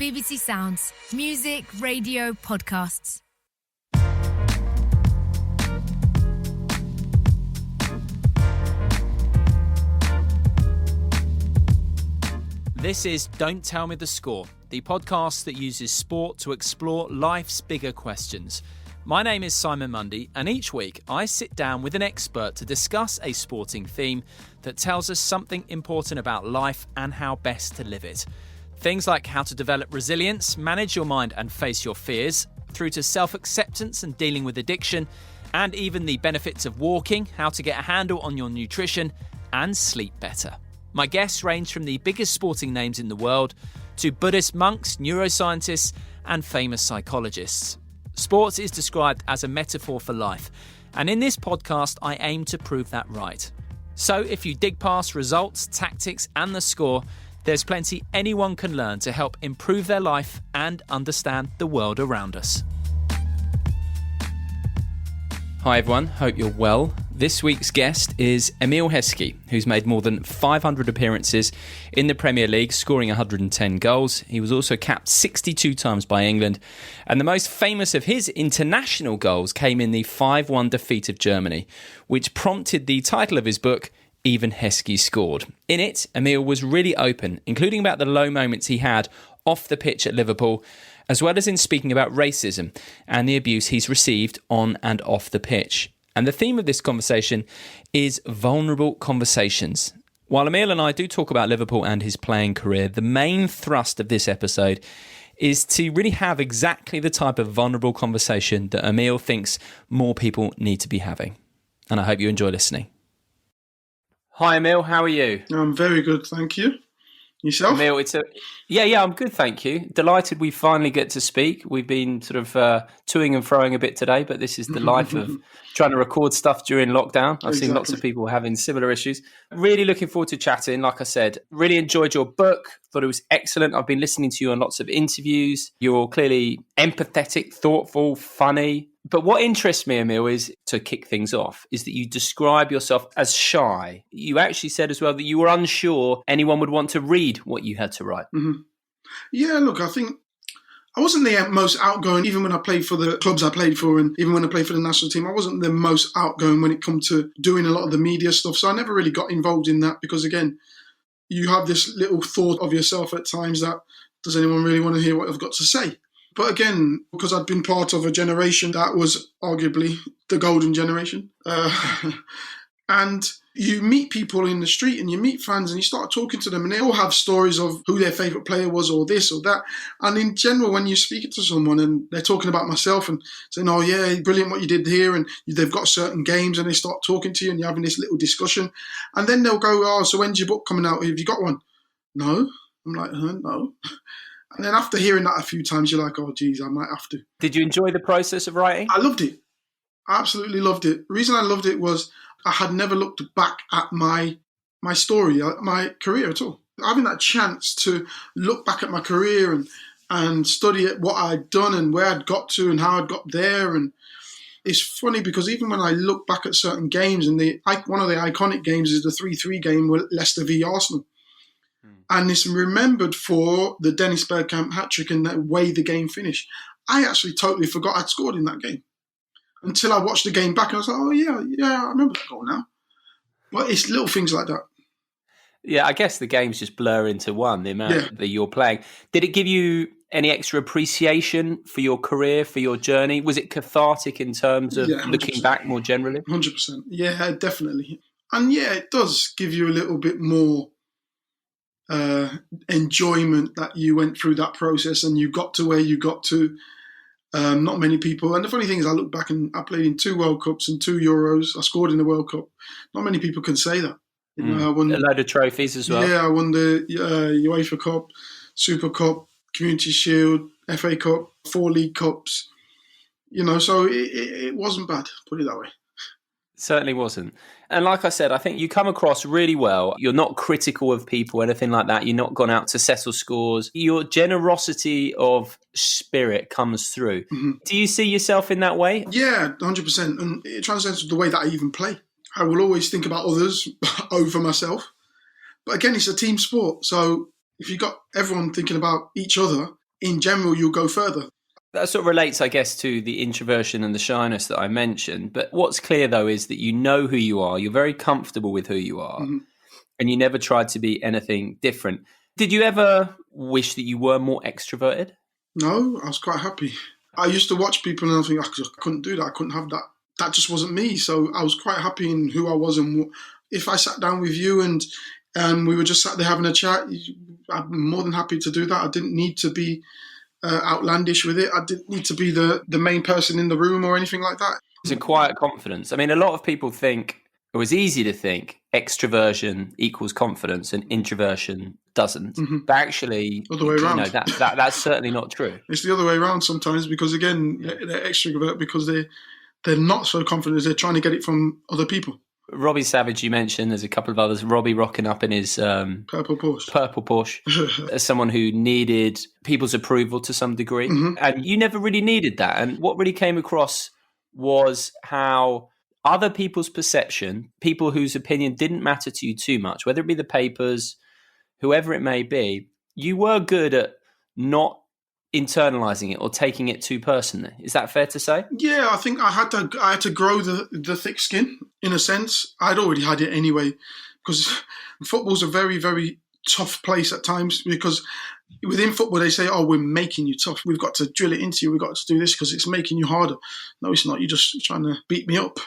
BBC Sounds. Music, radio, podcasts. This is Don't Tell Me the Score, the podcast that uses sport to explore life's bigger questions. My name is Simon Mundie, and each week I sit down with an expert to discuss a sporting theme that tells us something important about life and how best to live it. Things like how to develop resilience, manage your mind and face your fears, through to self-acceptance and dealing with addiction, and even the benefits of walking, how to get a handle on your nutrition, and sleep better. My guests range from the biggest sporting names in the world to Buddhist monks, neuroscientists, and famous psychologists. Sports is described as a metaphor for life, and in this podcast I aim to prove that right. So if you dig past results, tactics and the score, there's plenty anyone can learn to help improve their life and understand the world around us. Hi everyone, hope you're well. This week's guest is Emile Heskey, who's made more than 500 appearances in the Premier League, scoring 110 goals. He was also capped 62 times by England, and the most famous of his international goals came in the 5-1 defeat of Germany, which prompted the title of his book, Even Heskey Scored. In it, Emile was really open, including about the low moments he had off the pitch at Liverpool, as well as in speaking about racism and the abuse he's received on and off the pitch. And the theme of this conversation is vulnerable conversations. While Emile and I do talk about Liverpool and his playing career, the main thrust of this episode is to really have exactly the type of vulnerable conversation that Emile thinks more people need to be having. And I hope you enjoy listening. Hi Emile, how are you? I'm very good, thank you. Yourself? Emile, I'm good, thank you. Delighted we finally get to speak. We've been sort of toing and froing a bit today, but this is the life of trying to record stuff during lockdown. I've seen lots of people having similar issues. Really looking forward to chatting. Like I said, really enjoyed your book. Thought it was excellent. I've been listening to you on lots of interviews. You're clearly empathetic, thoughtful, funny. But what interests me, Emile, is to kick things off, is that you describe yourself as shy. You actually said as well that you were unsure anyone would want to read what you had to write. Mm-hmm. Yeah, look, I think I wasn't the most outgoing, even when I played for the clubs I played for, and even when I played for the national team, I wasn't the most outgoing when it come to doing a lot of the media stuff. So I never really got involved in that because, again, you have this little thought of yourself at times that, does anyone really want to hear what I've got to say? But again, because I'd been part of a generation that was arguably the golden generation, and you meet people in the street and you meet fans and you start talking to them and they all have stories of who their favourite player was or this or that. And in general, when you speak to someone and they're talking about myself and saying, oh yeah, brilliant what you did here, and they've got certain games and they start talking to you and you're having this little discussion. And then they'll go, oh, so when's your book coming out? Have you got one? No. I'm like, no. And then after hearing that a few times, you're like, oh, geez, I might have to. Did you enjoy the process of writing? I loved it. I absolutely loved it. The reason I loved it was I had never looked back at my story, my career at all. Having that chance to look back at my career and study what I'd done and where I'd got to and how I'd got there. And it's funny because even when I look back at certain games, and one of the iconic games is the 3-3 game with Leicester v Arsenal. And it's remembered for the Dennis Bergkamp hat-trick and the way the game finished. I actually totally forgot I'd scored in that game until I watched the game back and I was like, oh, yeah, I remember that goal now. But it's little things like that. Yeah, I guess the games just blur into one, the amount that you're playing. Did it give you any extra appreciation for your career, for your journey? Was it cathartic in terms of looking back more generally? 100%. Yeah, definitely. And yeah, it does give you a little bit more enjoyment that you went through that process and you got to where you got to. Not many people, and the funny thing is I look back and I played in 2 World Cups and 2 Euros. I scored in the World Cup. Not many people can say that. I won a load of trophies as well. Yeah, I won the UEFA Cup, Super Cup, Community Shield, FA Cup, 4 League Cups. So it wasn't bad, put it that way. Certainly wasn't. And like I said, I think you come across really well. You're not critical of people, anything like that. You're not gone out to settle scores. Your generosity of spirit comes through. Mm-hmm. Do you see yourself in that way? Yeah, 100%. And it translates to the way that I even play. I will always think about others over myself. But again, it's a team sport. So if you've got everyone thinking about each other, in general, you'll go further. That sort of relates, I guess, to the introversion and the shyness that I mentioned. But what's clear, though, is that you know who you are. You're very comfortable with who you are. Mm-hmm. And you never tried to be anything different. Did you ever wish that you were more extroverted? No, I was quite happy. I used to watch people and I think I couldn't do that. I couldn't have that. That just wasn't me. So I was quite happy in who I was. And if I sat down with you and we were just sat there having a chat, I'm more than happy to do that. I didn't need to be outlandish with it. I didn't need to be the main person in the room or anything like that. It's a quiet confidence. I mean, a lot of people think, it was easy to think, extroversion equals confidence and introversion doesn't. Mm-hmm. But actually, Other way around. That's certainly not true. It's the other way around sometimes because, again, they're extrovert because they're not so confident. They're trying to get it from other people. Robbie Savage, you mentioned, there's a couple of others. Robbie rocking up in his Purple Porsche as someone who needed people's approval to some degree. Mm-hmm. And you never really needed that. And what really came across was how other people's perception, people whose opinion didn't matter to you too much, whether it be the papers, whoever it may be, you were good at not internalizing it or taking it too personally. Is that fair to say? Yeah, I think I had to grow the thick skin in a sense. I'd already had it anyway because football's a very, very tough place at times because within football they say, oh, we're making you tough. We've got to drill it into you. We've got to do this because it's making you harder. No, it's not. You're just trying to beat me up.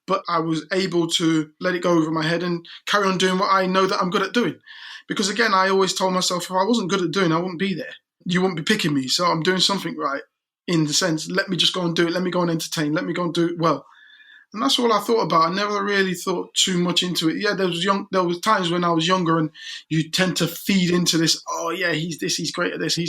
But I was able to let it go over my head and carry on doing what I know that I'm good at doing. Because again, I always told myself if I wasn't good at doing, I wouldn't be there. You wouldn't be picking me. So I'm doing something right in the sense, let me just go and do it. Let me go and entertain. Let me go and do it well. And that's all I thought about. I never really thought too much into it. Yeah, there was times when I was younger and you tend to feed into this, oh yeah, he's this, he's great at this,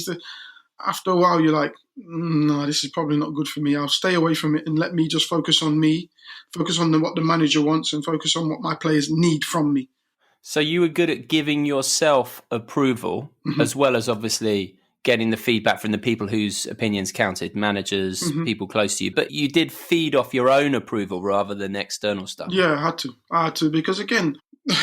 after a while you're like, no, this is probably not good for me. I'll stay away from it and let me just focus on me, focus on what the manager wants and focus on what my players need from me. So you were good at giving yourself approval as well as obviously getting the feedback from the people whose opinions counted, managers, people close to you. But you did feed off your own approval rather than external stuff. Yeah, I had to because again,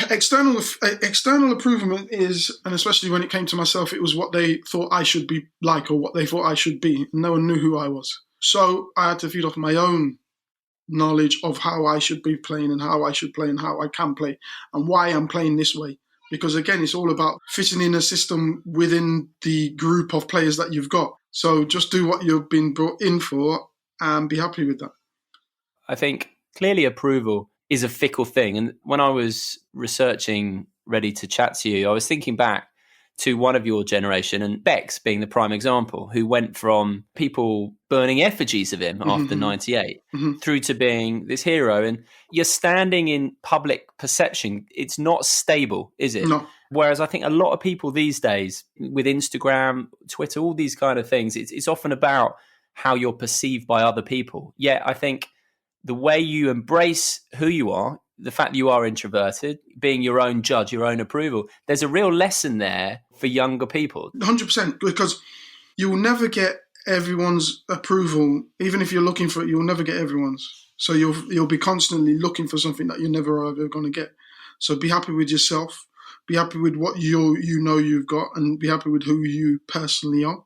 external approval is, and especially when it came to myself, it was what they thought I should be like or what they thought I should be. And no one knew who I was. So I had to feed off my own knowledge of how I should be playing and how I should play and how I can play and why I'm playing this way. Because again, it's all about fitting in a system within the group of players that you've got. So just do what you've been brought in for and be happy with that. I think clearly approval is a fickle thing. And when I was researching ready to chat to you, I was thinking back to one of your generation and Bex being the prime example, who went from people burning effigies of him after 98 through to being this hero. And you're standing in public perception. It's not stable, is it? No. Whereas I think a lot of people these days with Instagram, Twitter, all these kind of things, it's often about how you're perceived by other people. Yet I think the way you embrace who you are, the fact that you are introverted, being your own judge, your own approval, there's a real lesson there for younger people. 100%, because you will never get everyone's approval. Even if you're looking for it, you'll never get everyone's. So you'll be constantly looking for something that you're never ever going to get. So be happy with yourself. Be happy with what you know you've got and be happy with who you personally are.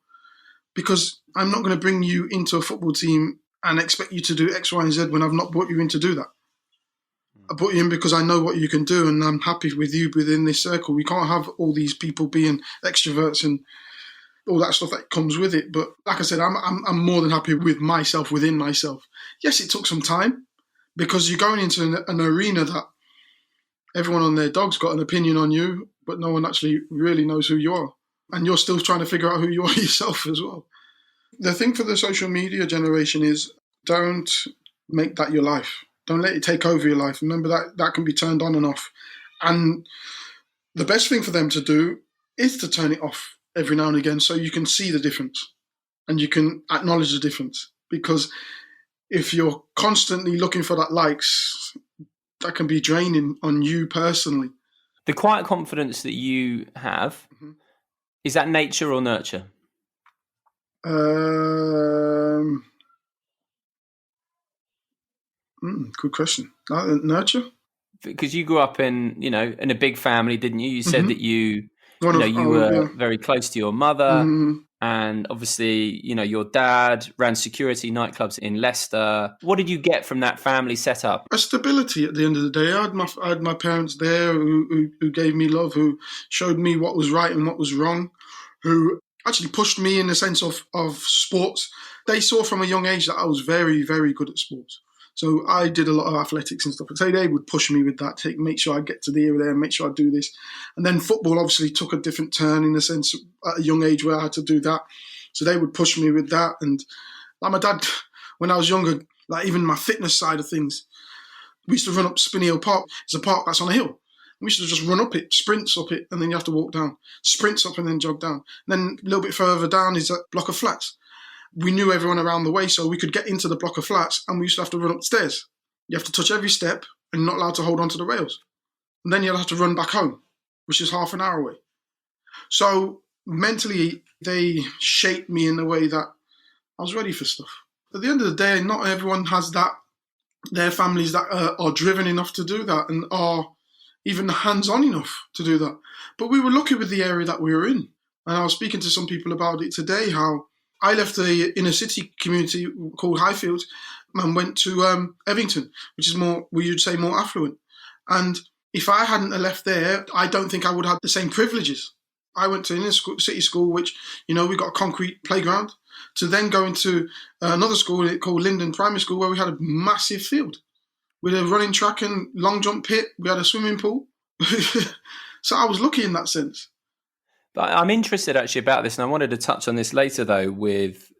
Because I'm not going to bring you into a football team and expect you to do X, Y, and Z when I've not brought you in to do that. I brought you in because I know what you can do and I'm happy with you within this circle. We can't have all these people being extroverts and all that stuff that comes with it. But like I said, I'm more than happy with myself within myself. Yes, it took some time because you're going into an arena that everyone on their dog's got an opinion on you, but no one actually really knows who you are. And you're still trying to figure out who you are yourself as well. The thing for the social media generation is don't make that your life. Don't let it take over your life. Remember that can be turned on and off. And the best thing for them to do is to turn it off every now and again so you can see the difference and you can acknowledge the difference. Because if you're constantly looking for that likes, that can be draining on you personally. The quiet confidence that you have, is that nature or nurture? Good question. Nurture? Because you grew up in a big family, didn't you? You said that you were very close to your mother. And obviously, your dad ran security nightclubs in Leicester. What did you get from that family setup? A stability at the end of the day. I had my parents there who gave me love, who showed me what was right and what was wrong, who actually pushed me in the sense of sports. They saw from a young age that I was very, very good at sports. So I did a lot of athletics and stuff. So they would push me with that, make sure I get to the here or there, make sure I do this. And then football obviously took a different turn in the sense at a young age where I had to do that. So they would push me with that. And like my dad, when I was younger, like even my fitness side of things, we used to run up Spinney Hill Park. It's a park that's on a hill. We used to just run up it, sprints up it, and then you have to walk down. Sprints up and then jog down. And then a little bit further down is a block of flats. We knew everyone around the way, so we could get into the block of flats and we used to have to run up the stairs. You have to touch every step and you're not allowed to hold on to the rails. And then you'll have to run back home, which is half an hour away. So mentally, they shaped me in a way that I was ready for stuff. At the end of the day, not everyone has that, their families that are driven enough to do that and are even hands-on enough to do that. But we were lucky with the area that we were in. And I was speaking to some people about it today, how I left the inner city community called Highfield and went to Evington, which is more, you'd say, more affluent. And if I hadn't left there, I don't think I would have the same privileges. I went to inner city school, which, we got a concrete playground, to then go into another school called Linden Primary School, where we had a massive field with a running track and long jump pit. We had a swimming pool. So I was lucky in that sense. But I'm interested actually about this, and I wanted to touch on this later, though, with,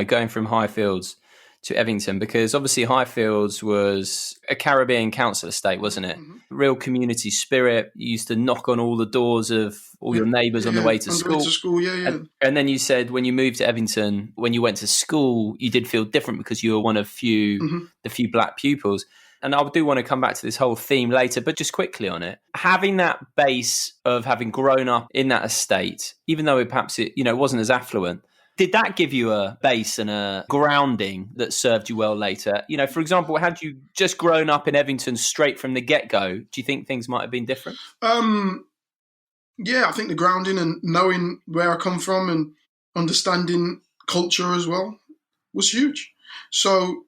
going from Highfields to Evington, because obviously Highfields was a Caribbean council estate, wasn't it? Mm-hmm. Real community spirit. You used to knock on all the doors of all your neighbours on the way to school. And then you said when you moved to Evington, when you went to school, you did feel different because you were one of the few black pupils. And I do want to come back to this whole theme later, but just quickly on it. Having that base of having grown up in that estate, even though perhaps it wasn't as affluent, did that give you a base and a grounding that served you well later? For example, had you just grown up in Evington straight from the get-go, do you think things might have been different? Yeah, I think the grounding and knowing where I come from and understanding culture as well was huge. So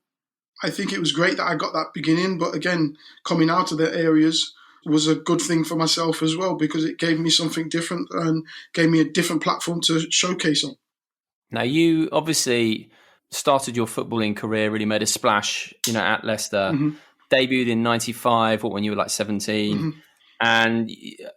I think it was great that I got that beginning, but again, coming out of the areas was a good thing for myself as well, because it gave me something different and gave me a different platform to showcase on. Now, you obviously started your footballing career, really made a splash, at Leicester, debuted in 95, when you were like 17. Mm-hmm. And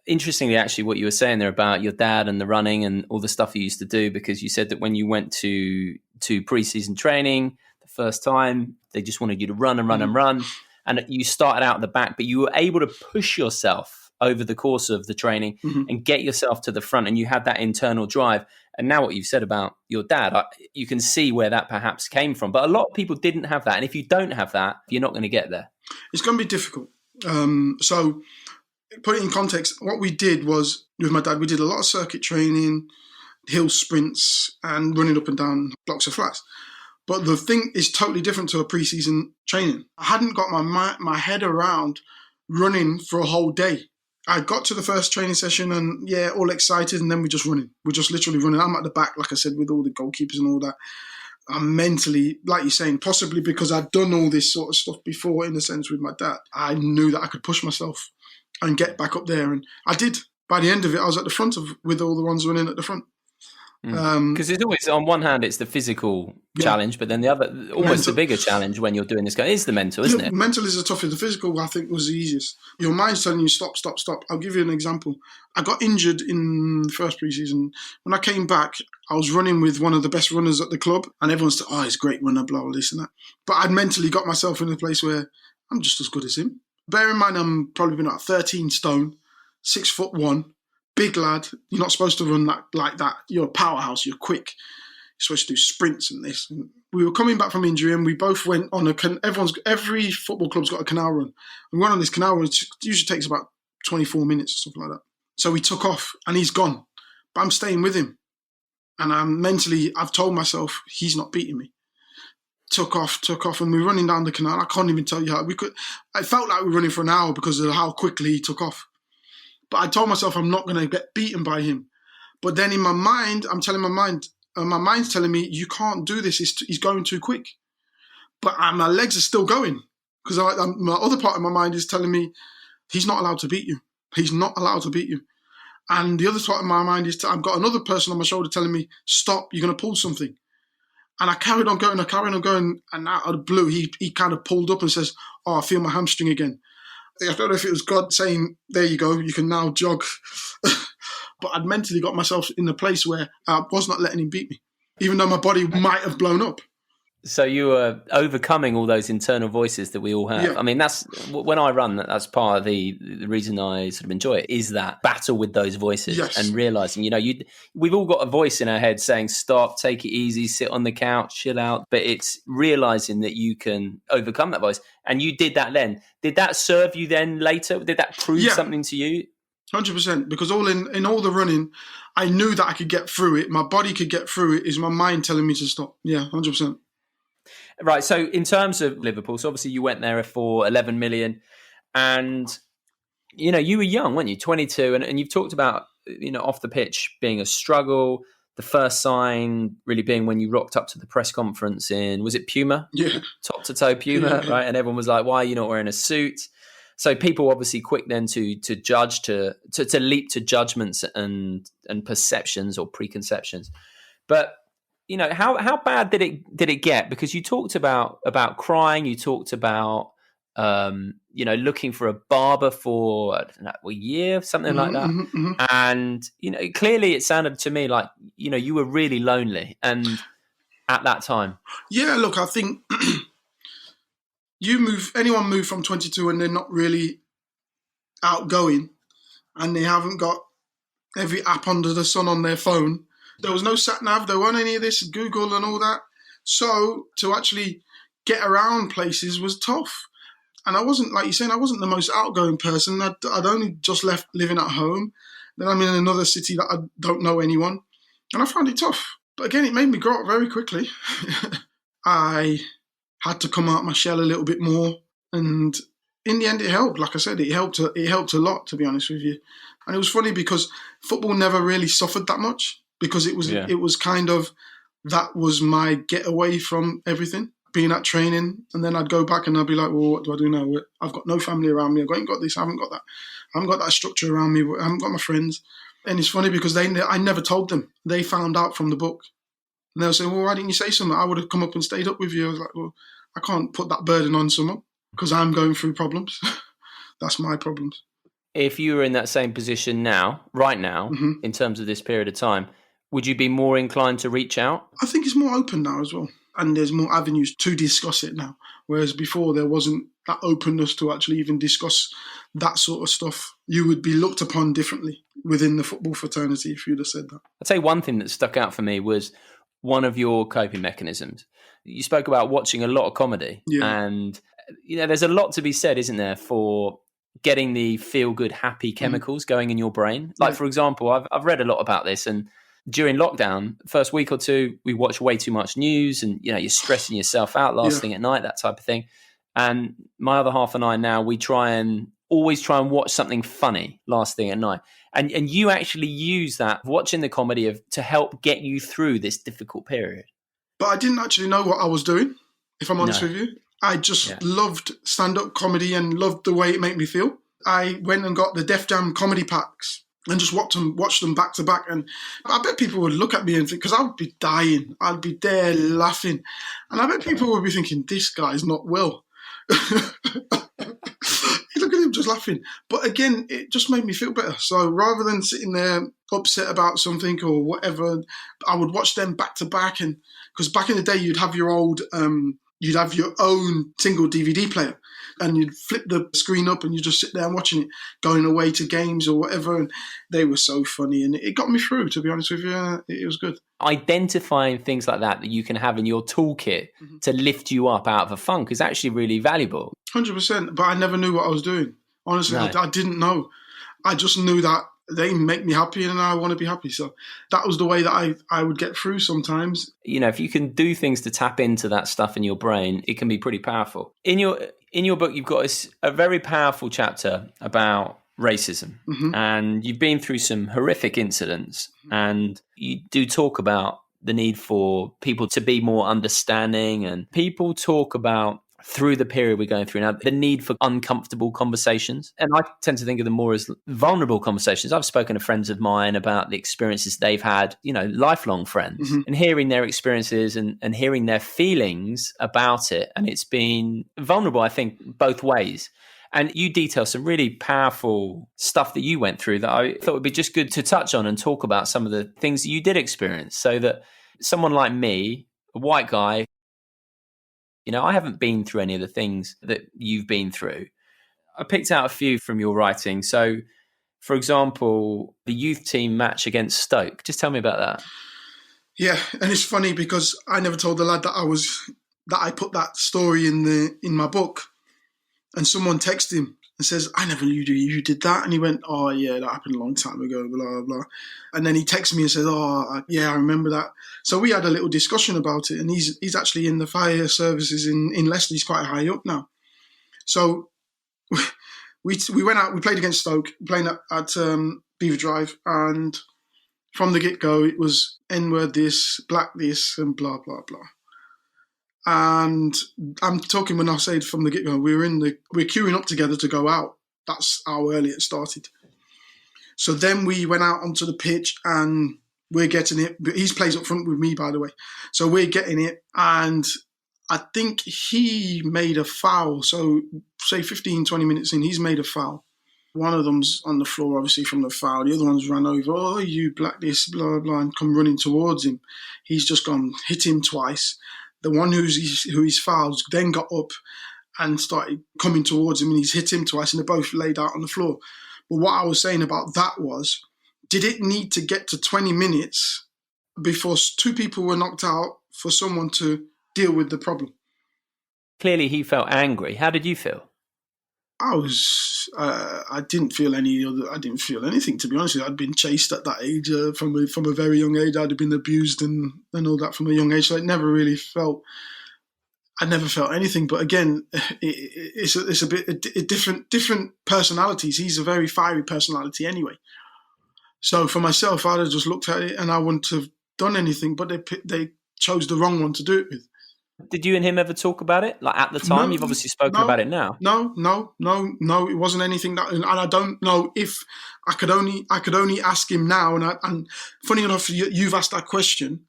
interestingly, actually, what you were saying there about your dad and the running and all the stuff you used to do, because you said that when you went to pre-season training the first time, they just wanted you to run and run and run. And you started out at the back, but you were able to push yourself over the course of the training and get yourself to the front, and you had that internal drive. And now what you've said about your dad, you can see where that perhaps came from. But a lot of people didn't have that. And if you don't have that, you're not going to get there. It's going to be difficult. So put it in context, what we did was, with my dad, we did a lot of circuit training, hill sprints, and running up and down blocks of flats. But the thing is totally different to a pre-season training. I hadn't got my head around running for a whole day. I got to the first training session and, all excited, and then we're just running. We're just literally running. I'm at the back, like I said, with all the goalkeepers and all that. I'm mentally, like you're saying, possibly because I'd done all this sort of stuff before, in a sense, with my dad, I knew that I could push myself and get back up there. And I did. By the end of it, I was at the front with all the ones running at the front. Because it's always, on one hand, it's the physical challenge, but then the other, almost the bigger challenge when you're doing this, is the mental, isn't it? Mental is the toughest. The physical, I think, was the easiest. Your mind's telling you, stop. I'll give you an example. I got injured in the first pre-season. When I came back, I was running with one of the best runners at the club, and everyone's like, he's a great runner, blah, blah, this and that. But I'd mentally got myself in a place where I'm just as good as him. Bear in mind, I'm probably been about 13 stone, 6'1", big lad. You're not supposed to run like that. You're a powerhouse. You're quick. You're supposed to do sprints and this. And we were coming back from injury, and we both went on every football club's got a canal run. We went on this canal run. It usually takes about 24 minutes or something like that. So we took off, and he's gone. But I'm staying with him. And I've told myself he's not beating me. Took off, and we're running down the canal. I can't even tell you how. I felt like we were running for an hour because of how quickly he took off. But I told myself I'm not going to get beaten by him. But then in my mind, I'm telling my mind, And my mind's telling me, you can't do this. He's going too quick. But my legs are still going. Because my other part of my mind is telling me, he's not allowed to beat you. He's not allowed to beat you. And the other part of my mind is, I've got another person on my shoulder telling me, stop, you're going to pull something. And I carried on going, and out of the blue, he kind of pulled up and says, I feel my hamstring again. I don't know if it was God saying, there you go, you can now jog. But I'd mentally got myself in a place where I was not letting him beat me, even though my body might have blown up. So you were overcoming all those internal voices that we all have. Yeah. I mean, that's when I run, that's part of the reason I sort of enjoy it, is that battle with those voices. Yes. And realizing, we've all got a voice in our head saying, stop, take it easy, sit on the couch, chill out. But it's realizing that you can overcome that voice. And you did that then. Did that serve you then later? Did that prove something to you? 100%, because in all the running, I knew that I could get through it. My body could get through it. Is my mind telling me to stop? Yeah, 100%. Right. So in terms of Liverpool, so obviously you went there for 11 million and, you were young, weren't you? 22. And you've talked about, off the pitch being a struggle. The first sign really being when you rocked up to the press conference was it Puma? Yeah. Top to toe Puma, right? And everyone was like, why are you not wearing a suit? So people obviously quick then to judge, to leap to judgments and perceptions or preconceptions. But how bad did it get? Because you talked about crying, you talked about looking for a barber for a year, something like that. Mm-hmm. And clearly it sounded to me like you were really lonely and at that time. Yeah, look, I think anyone move from 22 and they're not really outgoing and they haven't got every app under the sun on their phone. There was no sat-nav, there weren't any of this Google and all that. So to actually get around places was tough. And I wasn't, like you're saying, I wasn't the most outgoing person. I'd only just left living at home. Then I'm in another city that I don't know anyone. And I found it tough. But again, it made me grow up very quickly. I had to come out my shell a little bit more. And in the end, it helped. Like I said, it helped a lot, to be honest with you. And it was funny because football never really suffered that much. Because it was kind of, that was my getaway from everything, being at training. And then I'd go back and I'd be like, well, what do I do now? I've got no family around me. I ain't got this, I haven't got that. I haven't got that structure around me. I haven't got my friends. And it's funny because I never told them. They found out from the book. And they'll say, well, why didn't you say something? I would have come up and stayed up with you. I was like, well, I can't put that burden on someone because I'm going through problems. That's my problems. If you were in that same position right now, in terms of this period of time, would you be more inclined to reach out? I think it's more open now as well. And there's more avenues to discuss it now. Whereas before there wasn't that openness to actually even discuss that sort of stuff. You would be looked upon differently within the football fraternity if you'd have said that. I'd say one thing that stuck out for me was one of your coping mechanisms. You spoke about watching a lot of comedy. Yeah. And, there's a lot to be said, isn't there, for getting the feel-good, happy chemicals going in your brain. Like, for example, I've read a lot about this, and during lockdown, first week or two, we watched way too much news and, you're stressing yourself out last thing at night, that type of thing. And my other half and I now, we always try and watch something funny last thing at night. And you actually use that, watching the comedy to help get you through this difficult period. But I didn't actually know what I was doing, if I'm honest with you. I just loved stand-up comedy and loved the way it made me feel. I went and got the Def Jam comedy packs and just watched them back to back. And I bet people would look at me and think, because I would be dying. I'd be there laughing. And I bet people would be thinking, this guy's not well. Look at him just laughing. But again, it just made me feel better. So rather than sitting there upset about something or whatever, I would watch them back to back. And because back in the day, you'd have your own single DVD player and you'd flip the screen up and you just sit there and watching it, going away to games or whatever. And they were so funny and it got me through, to be honest with you. It was good. Identifying things like that you can have in your toolkit to lift you up out of a funk is actually really valuable. 100%. But I never knew what I was doing. Honestly, no. I didn't know. I just knew that they make me happy and I want to be happy. So that was the way that I would get through sometimes. If you can do things to tap into that stuff in your brain, it can be pretty powerful. In your book, you've got a very powerful chapter about racism, and you've been through some horrific incidents, and you do talk about the need for people to be more understanding, and people talk about through the period we're going through now, the need for uncomfortable conversations. And I tend to think of them more as vulnerable conversations. I've spoken to friends of mine about the experiences they've had, lifelong friends, and hearing their experiences and hearing their feelings about it. And it's been vulnerable, I think, both ways. And you detail some really powerful stuff that you went through that I thought would be just good to touch on and talk about some of the things that you did experience, so that someone like me, a white guy, I haven't been through any of the things that you've been through. I picked out a few from your writing. So, for example, the youth team match against Stoke. Just tell me about that. Yeah, and it's funny because I never told the lad that I put that story in my book, and someone texted him and says, "I never knew you did that," and he went, "Oh yeah, that happened a long time ago, blah blah." And then he texted me and said, "Oh yeah, I remember that." So we had a little discussion about it, and he's actually in the fire services in Leicester. He's quite high up now. So we went out, we played against Stoke, playing at Beaver Drive, and from the get-go it was N-word this, black this, and blah blah blah. And I'm talking, when I say from the get-go, we're queuing up together to go out. That's how early it started. So then we went out onto the pitch and we're getting it. He plays up front with me, by the way. So we're getting it, and I think he made a foul. So say 15, 20 minutes in, he's made a foul. One of them's on the floor, obviously, from the foul. The other one's run over, "Oh, you black this, blah, blah," and come running towards him. He's just gone, hit him twice. The one who he's fouled then got up and started coming towards him, and he's hit him twice, and they're both laid out on the floor. But what I was saying about that was, did it need to get to 20 minutes before two people were knocked out for someone to deal with the problem? Clearly he felt angry. How did you feel? I didn't feel anything, to be honest with you. I'd been chased at that age from a very young age. I'd have been abused and all that from a young age. So I never felt anything. But again, it's a bit different personalities. He's a very fiery personality anyway. So for myself, I'd have just looked at it and I wouldn't have done anything. But they chose the wrong one to do it with. Did you and him ever talk about it? Like at the time? No, you've obviously spoken about it now. No. It wasn't anything that, and I don't know if I could only ask him now. And funny enough, you've asked that question.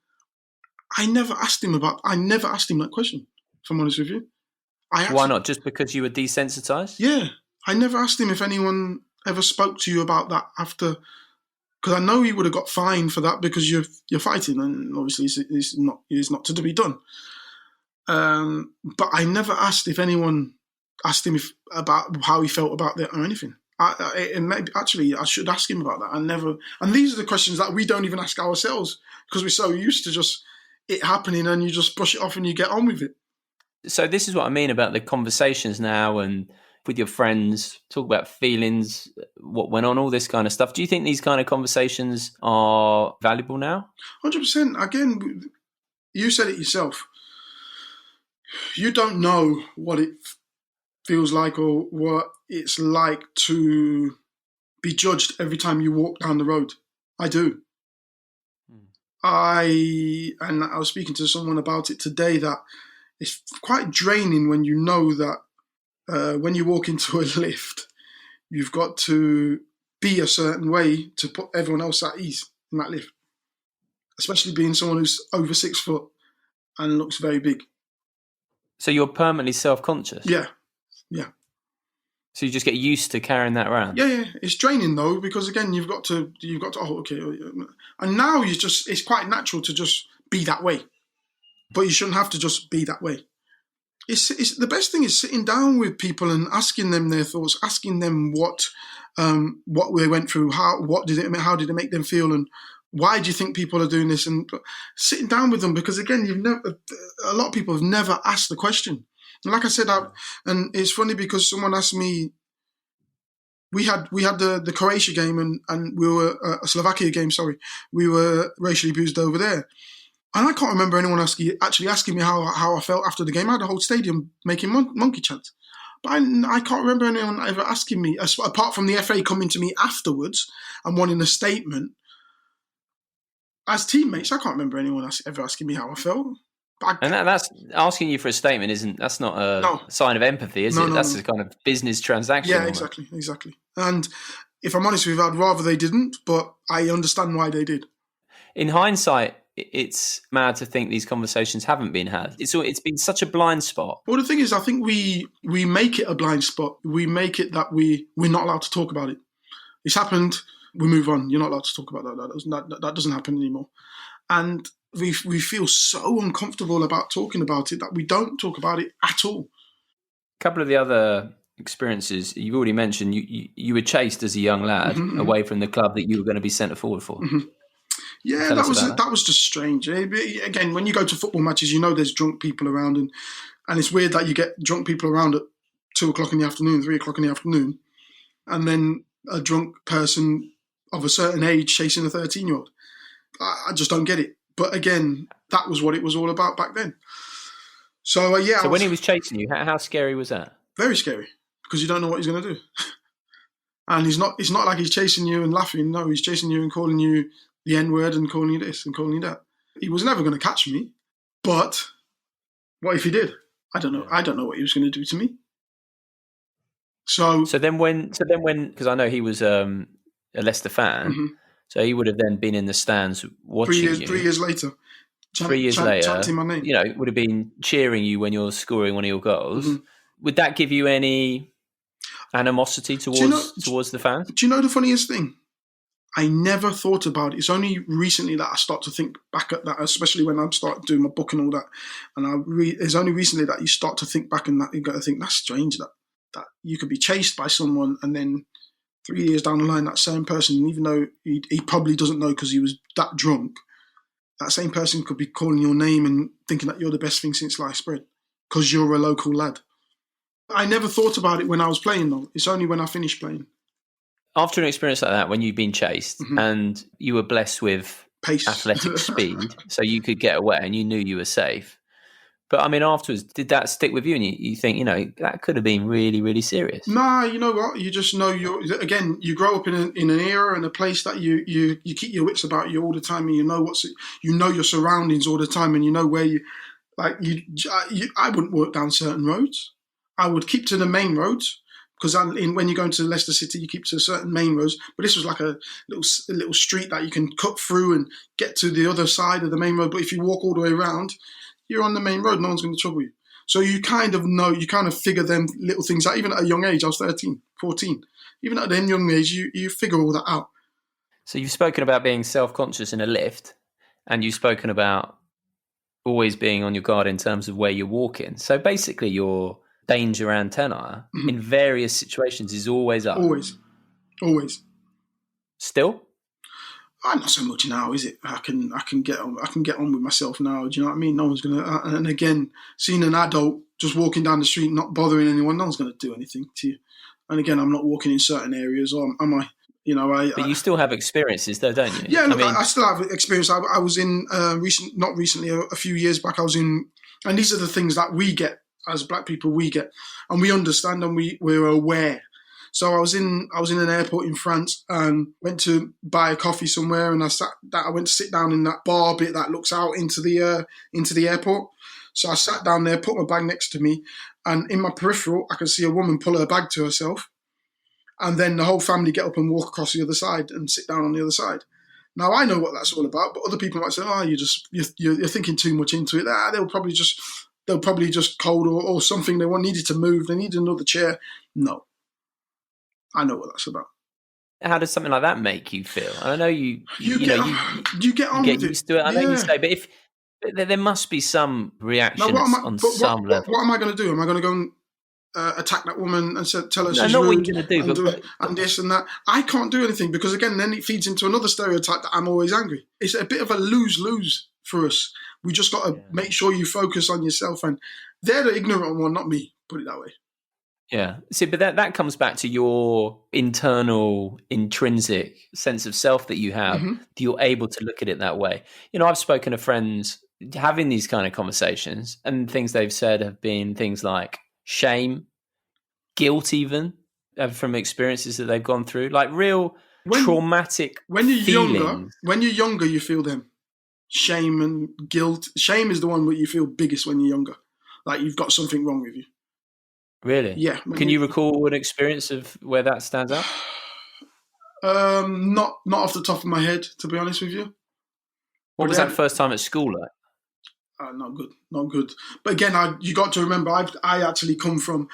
I never asked him that question, if I'm honest with you. Why not? Just because you were desensitized? Yeah. I never asked him if anyone ever spoke to you about that after, because I know he would have got fined for that because you're fighting, and obviously it's not to be done. But I never asked if anyone asked him about how he felt about that or anything. I should ask him about that. And these are the questions that we don't even ask ourselves because we're so used to just it happening and you just brush it off and you get on with it. So this is what I mean about the conversations now and with your friends, talk about feelings, what went on, all this kind of stuff. Do you think these kind of conversations are valuable now? 100%. Again, you said it yourself. You don't know what it feels like or what it's like to be judged every time you walk down the road. I do. I was speaking to someone about it today that it's quite draining when you know that when you walk into a lift, you've got to be a certain way to put everyone else at ease in that lift, especially being someone who's over 6 foot and looks very big. So you're permanently self-conscious? Yeah. So you just get used to carrying that around? Yeah. It's draining though, because again, you've got to, okay. And now it's quite natural to just be that way. But you shouldn't have to just be that way. It's the best thing is sitting down with people and asking them their thoughts, asking them what they went through, how did it make them feel, and why do you think people are doing this? And sitting down with them, because again, a lot of people have never asked the question. And like I said, and it's funny because someone asked me, we had the Croatia game and we were a Slovakia game. Sorry, we were racially abused over there. And I can't remember anyone actually asking me how I felt after the game. I had a whole stadium making monkey chants. But I can't remember anyone ever asking me, apart from the FA coming to me afterwards and wanting a statement. As teammates, I can't remember anyone ever asking me how I felt. And that's asking you for a statement. That's not a sign of empathy, is it? That's a kind of business transaction. Yeah, exactly. And if I'm honest with you, I'd rather they didn't, but I understand why they did. In hindsight, it's mad to think these conversations haven't been had. It's been such a blind spot. Well, the thing is, I think we make it a blind spot. We make it that we're not allowed to talk about it. It's happened. We move on. You're not allowed to talk about that. That doesn't happen anymore. And we feel so uncomfortable about talking about it that we don't talk about it at all. A couple of the other experiences you've already mentioned, you were chased as a young lad away from the club that you were going to be centre forward for. Yeah, that was just strange. Again, when you go to football matches, there's drunk people around, and it's weird that you get drunk people around at 2:00 in the afternoon, 3:00 in the afternoon, and then a drunk person of a certain age chasing a 13-year-old. I just don't get it. But again, that was what it was all about back then. So when he was chasing you, how scary was that? Very scary, because you don't know what he's going to do. And it's not like he's chasing you and laughing. No, he's chasing you and calling you the N-word and calling you this and calling you that. He was never going to catch me. But what if he did? I don't know. I don't know what he was going to do to me. So then when, because I know he was a Leicester fan, so he would have then been in the stands watching you. 3 years later. 3 years later, chanting my name. Would have been cheering you when you're scoring one of your goals. Would that give you any animosity towards the fans? Do you know the funniest thing? I never thought about it. It's only recently that I start to think back at that, especially when I start doing my book and all that. And it's only recently that you start to think back and that you got to think, that's strange that you could be chased by someone and then 3 years down the line, that same person, even though he probably doesn't know because he was that drunk, that same person could be calling your name and thinking that you're the best thing since sliced bread because you're a local lad. I never thought about it when I was playing, though. It's only when I finished playing. After an experience like that, when you've been chased and you were blessed with pace, athletic speed, so you could get away and you knew you were safe. But I mean, afterwards, did that stick with you? And you think, that could have been really, really serious. Nah, you know what? You just know you grow up in an era and a place that you keep your wits about you all the time, and you know your surroundings all the time, and you know where I wouldn't walk down certain roads. I would keep to the main roads because when you go into Leicester City, you keep to certain main roads. But this was like a little street that you can cut through and get to the other side of the main road. But if you walk all the way around, you're on the main road. No one's going to trouble you. So you kind of figure them little things out. Even at a young age, I was 13, 14. Even at a young age, you figure all that out. So you've spoken about being self-conscious in a lift, and you've spoken about always being on your guard in terms of where you're walking. So basically your danger antenna in various situations is always up. Always. Still? Not so much now, is it? I can get on with myself now. Do you know what I mean? No one's gonna. And again, seeing an adult just walking down the street, not bothering anyone, no one's gonna do anything to you. And again, I'm not walking in certain areas, or am I? But you still have experiences, though, don't you? Yeah, look, I still have experience. I was in not recently, a few years back. I was in, and these are the things that we get as black people. We get, and we understand, and we're aware. So I was in an airport in France and went to buy a coffee somewhere, and I went to sit down in that bar bit that looks out into the airport. So I sat down there, put my bag next to me, and in my peripheral I could see a woman pull her bag to herself, and then the whole family get up and walk across the other side and sit down on the other side. Now I know what that's all about, but other people might say, "Oh, you're thinking too much into it." They'll probably just cold or something. They needed to move. They needed another chair. No. I know what that's about. How does something like that make you feel? I know you get used to it. I know you say, but there must be some reaction on some level. What am I going to do? Am I going to go and attack that woman and tell her she's rude? What you're going to do, and this and that? I can't do anything because again, then it feeds into another stereotype that I'm always angry. It's a bit of a lose-lose for us. We just got to make sure you focus on yourself, and they're the ignorant one, not me. Put it that way. Yeah. See, but that comes back to your internal, intrinsic sense of self that you have, that you're able to look at it that way. I've spoken to friends having these kind of conversations, and things they've said have been things like shame, guilt even, from experiences that they've gone through, like real traumatic feelings. When you're younger, you feel them. shame and guilt. Shame is the one that you feel biggest when you're younger. Like you've got something wrong with you. Really? Yeah. Can you recall an experience of where that stands out? Not off the top of my head, to be honest with you. What was that first time at school like? Not good. But again, you got to remember, I actually come from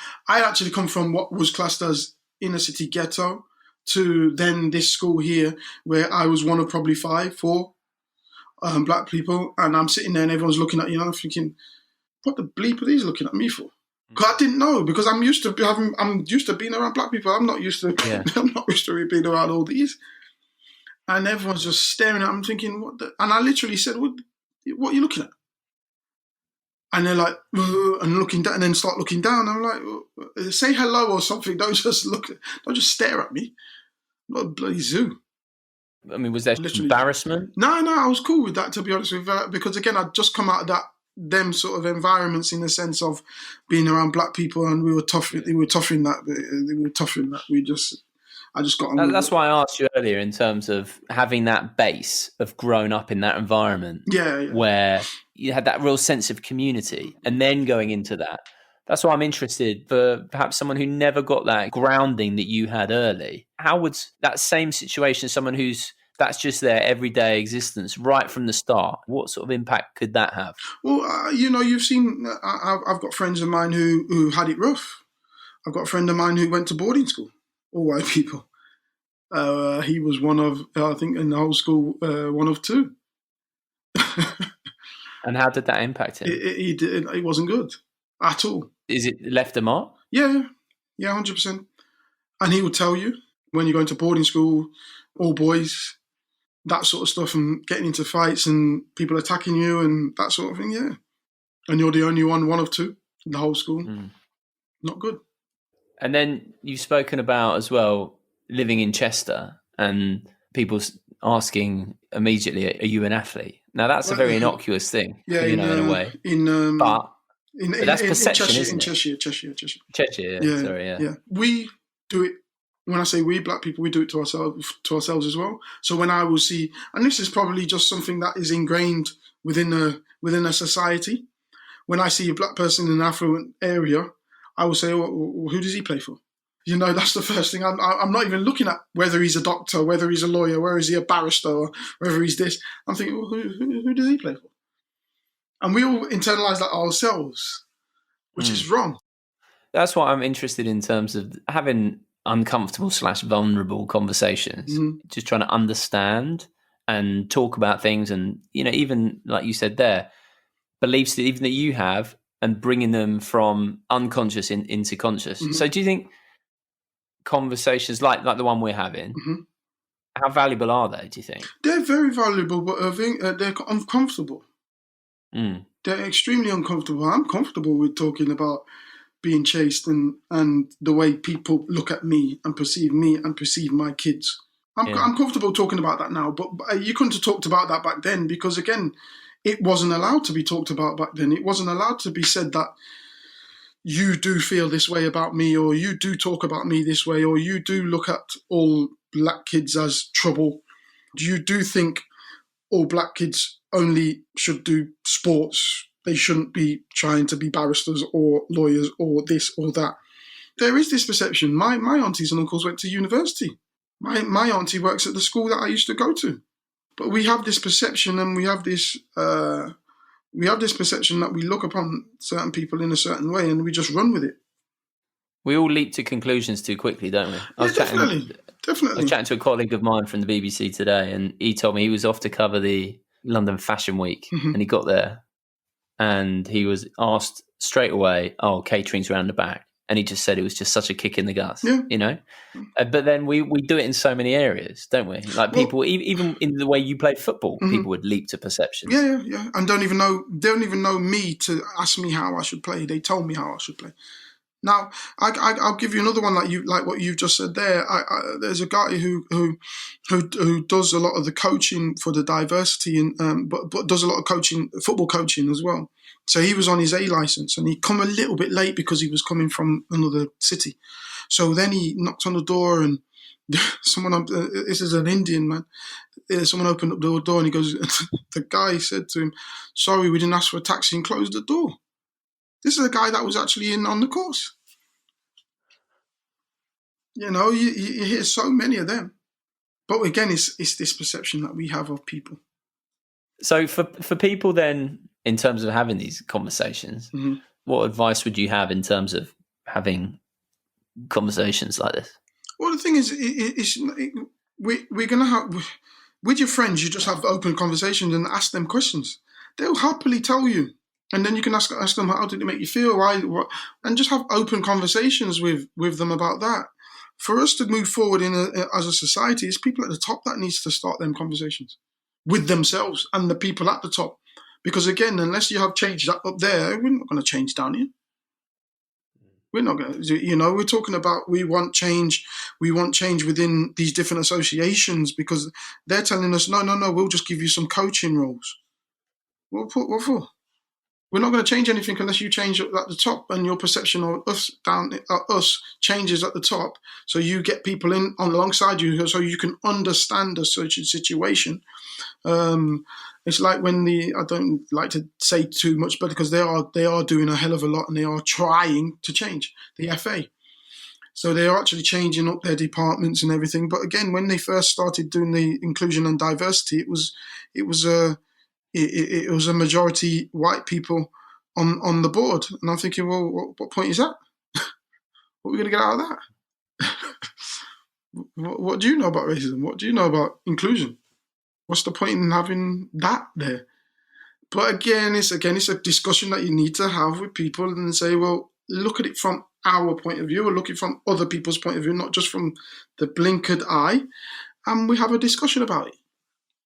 what was classed as inner city ghetto to then this school here, where I was one of probably 4 black people, and I'm sitting there and everyone's looking at you, and I'm thinking, what the bleep are these looking at me for? Because I didn't know, because I'm used to being around black people. I'm not used to being around all these. And everyone's just staring at me. I'm thinking, what the? And I literally said, what are you looking at? And they're like, and looking down, and then start looking down. I'm like, say hello or something. Don't just stare at me. Not a bloody zoo. I mean, was there embarrassment? No, I was cool with that, to be honest with you, because again, I'd just come out of them sort of environments in the sense of being around black people, and we were tough. They were tough in that. I just got on. That's why I asked you earlier in terms of having that base of growing up in that environment, where you had that real sense of community, and then going into that. That's why I'm interested for perhaps someone who never got that grounding that you had early. How would that same situation, someone that's just their everyday existence right from the start, what sort of impact could that have? Well, you've seen, I've got friends of mine who had it rough. I've got a friend of mine who went to boarding school, all white people. He was one of, I think in the whole school, one of 2. And how did that impact him? It wasn't good at all. Is it left a mark? Yeah, 100%. And he would tell you when you're going to boarding school, all boys, that sort of stuff, and getting into fights and people attacking you and that sort of thing, yeah. And you're the only one of 2 in the whole school. Not good. And then you've spoken about as well living in Chester and people asking immediately, are you an athlete? Now that's a very innocuous thing, in a way. But that's perception, isn't it? Cheshire, yeah. We do it. When I say we, black people, we do it to ourselves as well. So when I will see, and this is probably just something that is ingrained within a society. When I see a black person in an affluent area, I will say, well, who does he play for? That's the first thing. I'm not even looking at whether he's a doctor, whether he's a lawyer, whether he's a barrister, or whether he's this. I'm thinking, well, who does he play for? And we all internalise that ourselves, which is wrong. That's what I'm interested in terms of having uncomfortable / vulnerable conversations, just trying to understand and talk about things. And, even like you said there, beliefs that even that you have and bringing them from unconscious into conscious. So do you think conversations like the one we're having, how valuable are they, do you think? They're very valuable, but I think they're uncomfortable. They're extremely uncomfortable. I'm comfortable with talking about being chased and the way people look at me and perceive my kids. I'm comfortable talking about that now, but you couldn't have talked about that back then because, again, it wasn't allowed to be talked about back then. It wasn't allowed to be said that you do feel this way about me, or you do talk about me this way, or you do look at all black kids as trouble. You do think all black kids only should do sports. They shouldn't be trying to be barristers or lawyers or this or that. There is this perception. My aunties and uncles went to university. My auntie works at the school that I used to go to. But we have this perception, and we have this perception that we look upon certain people in a certain way, and we just run with it. We all leap to conclusions too quickly, don't we? Definitely. I was chatting to a colleague of mine from the BBC today, and he told me he was off to cover the London Fashion Week, and he got there, and he was asked straight away, "Oh, catering's around the back," and he just said it was just such a kick in the guts, But then we do it in so many areas, don't we? Like people, even in the way you play football, people would leap to perceptions. Yeah, and don't even know me to ask me how I should play. They told me how I should play. Now, I'll give you another one like what you've just said there. There's a guy who does a lot of the coaching for the diversity, and but does a lot of coaching, football coaching as well. So he was on his A license, and he come a little bit late because he was coming from another city. So then he knocked on the door, and This is an Indian man. Someone opened up the door and he goes, the guy said to him, sorry, we didn't ask for a taxi, and closed the door. This is a guy that was actually in on the course. You know, you hear so many of them. But again, it's this perception that we have of people. So for people then, in terms of having these conversations, Mm-hmm. what advice would you have in terms of having conversations like this? Well, the thing is, we're going to have, with your friends, you just have open conversations and ask them questions. They'll happily tell you. And then you can ask them, how did it make you feel? Why? What? And just have open conversations with them about that. For us to move forward as a society, it's people at the top that needs to start them conversations with themselves and the people at the top. Because again, unless you have change up there, we're not going to change down here. We're not going to, we're talking about we want change within these different associations, because they're telling us, no, we'll just give you some coaching roles. What for? We're not going to change anything unless you change at the top and your perception of us changes at the top. So you get people in alongside you so you can understand a certain situation. It's like when I don't like to say too much, but because they are doing a hell of a lot and they are trying to change the FA. So they are actually changing up their departments and everything. But again, when they first started doing the inclusion and diversity, it was a majority white people on the board. And I'm thinking, well, what point is that? What are we going to get out of that? What do you know about racism? What do you know about inclusion? What's the point in having that there? But again, it's a discussion that you need to have with people and say, well, look at it from our point of view, or look at it from other people's point of view, not just from the blinkered eye. And we have a discussion about it,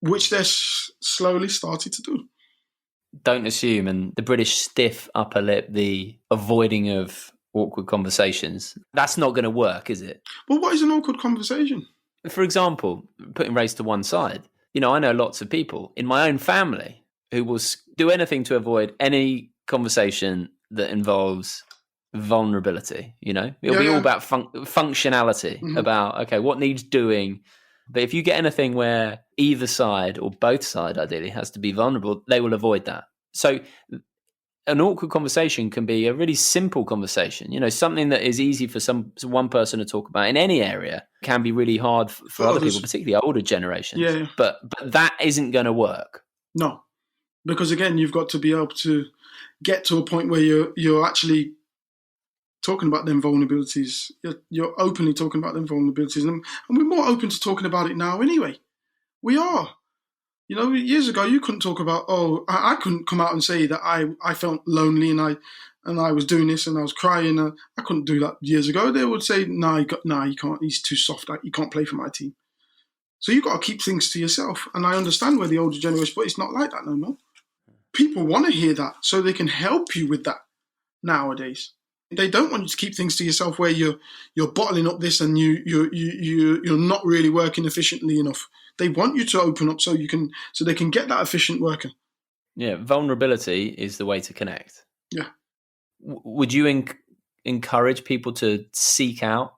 which they're slowly starting to do. Don't assume, and the British stiff upper lip, the avoiding of awkward conversations, that's not going to work, is it? Well, what is an awkward conversation? For example, putting race to one side, I know lots of people in my own family who will do anything to avoid any conversation that involves vulnerability. It'll be all about functionality, Mm-hmm. about, okay, what needs doing. But if you get anything where either side, or both sides ideally, has to be vulnerable, they will avoid that. So an awkward conversation can be a really simple conversation. Something that is easy for one person to talk about in any area can be really hard for other people, particularly older generations. Yeah. But that isn't going to work. No, because again, you've got to be able to get to a point where you're actually talking about them vulnerabilities. You're openly talking about them vulnerabilities, and we're more open to talking about it now anyway. We are. Years ago you couldn't talk about, I couldn't come out and say that I felt lonely and I was doing this and I was crying. I couldn't do that years ago. They would say, no, you can't. He's too soft. You can't play for my team. So you've got to keep things to yourself. And I understand where the older generation, but it's not like that no more. People want to hear that so they can help you with that nowadays. They don't want you to keep things to yourself where you're bottling up this and you're not really working efficiently enough. They want you to open up so they can get that efficient worker. Yeah, vulnerability is the way to connect. Yeah. Would you encourage people to seek out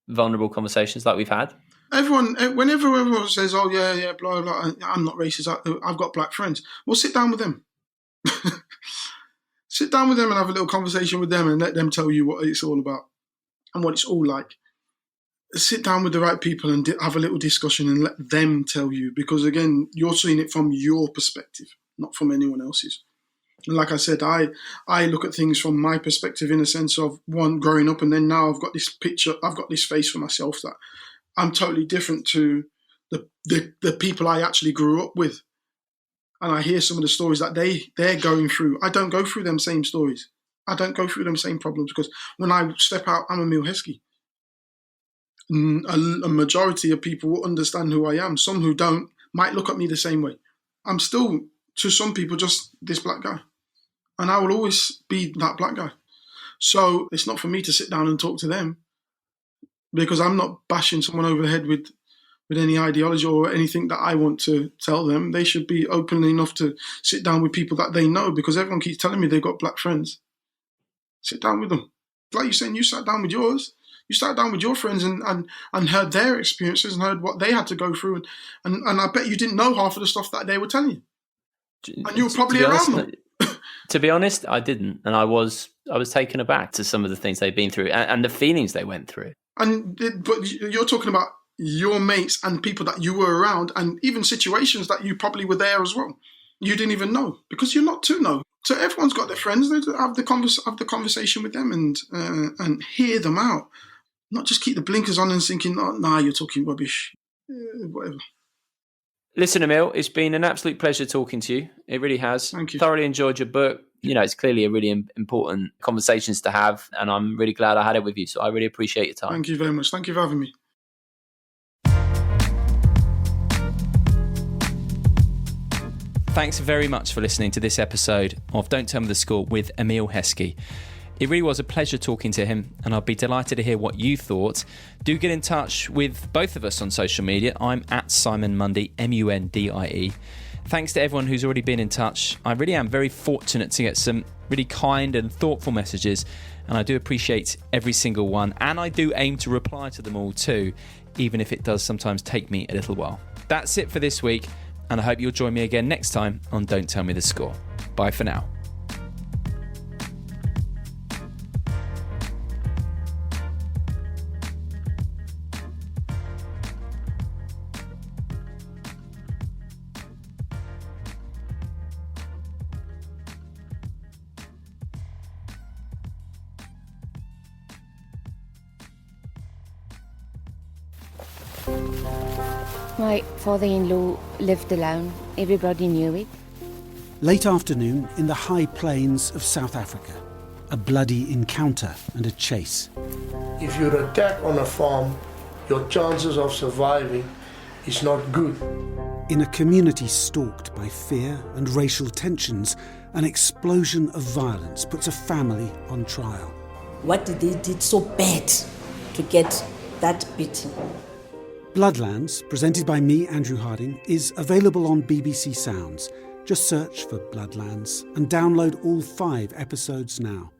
vulnerable conversations like we've had? Whenever everyone says, "Oh yeah, blah blah," I'm not racist. I've got black friends. Well, sit down with them. Sit down with them and have a little conversation with them and let them tell you what it's all about and what it's all like. Sit down with the right people and have a little discussion and let them tell you, because again, you're seeing it from your perspective, not from anyone else's. And like I said, I look at things from my perspective in a sense of one growing up, and then now I've got this picture, I've got this face for myself that I'm totally different to the people I actually grew up with. And I hear some of the stories that they're going through. I don't go through them same stories. I don't go through them same problems, because when I step out, I'm Emile Heskey. A majority of people will understand who I am. Some who don't might look at me the same way. I'm still, to some people, just this black guy. And I will always be that black guy. So it's not for me to sit down and talk to them, because I'm not bashing someone over the head with any ideology or anything that I want to tell them. They should be open enough to sit down with people that they know, because everyone keeps telling me they've got black friends. Sit down with them. Like you're saying, you sat down with yours. You sat down with your friends and heard their experiences and heard what they had to go through. And I bet you didn't know half of the stuff that they were telling you. And you were probably around them. To be honest, I didn't. And I was taken aback to some of the things they've been through and the feelings they went through. But you're talking about your mates and people that you were around, and even situations that you probably were there as well. You didn't even know because you're not to know. So everyone's got their friends. They have the conversation with them and hear them out. Not just keep the blinkers on and thinking, "Oh, nah, you're talking rubbish." Whatever. Listen, Emile, it's been an absolute pleasure talking to you. It really has. Thank you. Thoroughly enjoyed your book. It's clearly a really important conversations to have, and I'm really glad I had it with you. So I really appreciate your time. Thank you very much. Thank you for having me. Thanks very much for listening to this episode of Don't Tell Me the Score with Emile Heskey. It really was a pleasure talking to him, and I'll be delighted to hear what you thought. Do get in touch with both of us on social media. I'm at Simon Mundie, Mundie. Thanks to everyone who's already been in touch. I really am very fortunate to get some really kind and thoughtful messages, and I do appreciate every single one, and I do aim to reply to them all too, even if it does sometimes take me a little while. That's it for this week, and I hope you'll join me again next time on Don't Tell Me the Score. Bye for now. My father-in-law lived alone. Everybody knew it. Late afternoon in the high plains of South Africa. A bloody encounter and a chase. If you're attacked on a farm, your chances of surviving is not good. In a community stalked by fear and racial tensions, an explosion of violence puts a family on trial. What did they did so bad to get that beating? Bloodlands, presented by me, Andrew Harding, is available on BBC Sounds. Just search for Bloodlands and download all 5 episodes now.